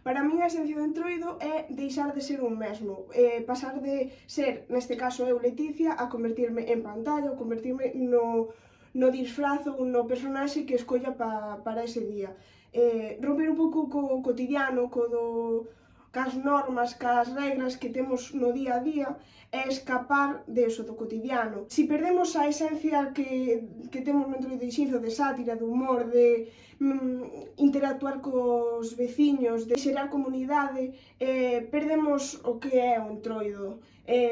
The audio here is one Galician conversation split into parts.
Para min a esencia do Entroido é deixar de ser un mesmo, pasar de ser, neste caso eu, Leticia, a convertirme en pantalla, ou convertirme no disfraz ou no personaxe que escolla para ese día. Romper un pouco co cotidiano, cas normas, cas regras que temos no día a día, é escapar de eso, do cotidiano. Si perdemos a esencia que temos no Entroido de Xinzo, de sátira, de humor, de interactuar cos veciños, de xerar comunidade, perdemos o que é o Entroido.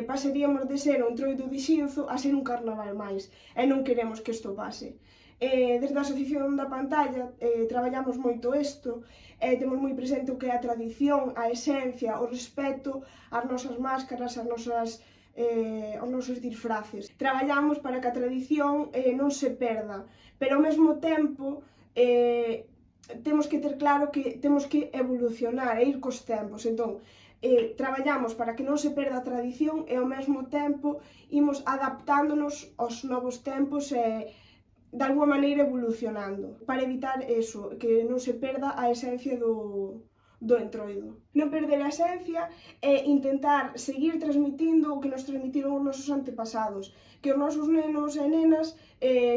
Pasaríamos de ser o Entroido de Xinzo a ser un carnaval máis, e non queremos que isto pase. Desde a Asociación da Pantalla traballamos moito isto, temos moi presente o que é a tradición, a esencia, o respeto ás nosas máscaras, aos nosos disfraces. Traballamos para que a tradición non se perda, pero ao mesmo tempo temos que ter claro que temos que evolucionar e ir cos tempos. Entón, traballamos para que non se perda a tradición e ao mesmo tempo imos adaptándonos aos novos tempos e de alguma maneira evolucionando, para evitar eso, que non se perda a esencia do Entroido. Non perder a esencia é intentar seguir transmitindo o que nos transmitiron os nosos antepasados, que os nosos nenos e nenas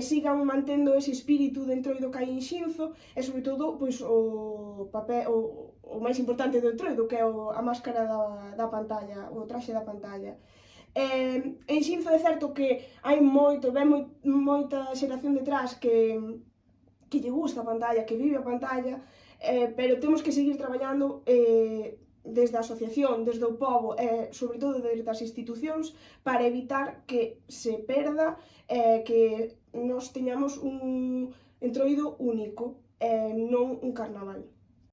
sigan mantendo ese espírito de Entroido que hai en Xinzo e, sobre todo, pois, o máis importante do Entroido, que é a máscara da pantalla, o traxe da pantalla. En Xinzo é certo que hai moita xeración detrás que lle gusta a pantalla, que vive a pantalla, pero temos que seguir traballando desde a asociación, desde o pobo e, sobre todo, desde as institucións para evitar que se perda que nos teñamos un Entroido único, non un carnaval.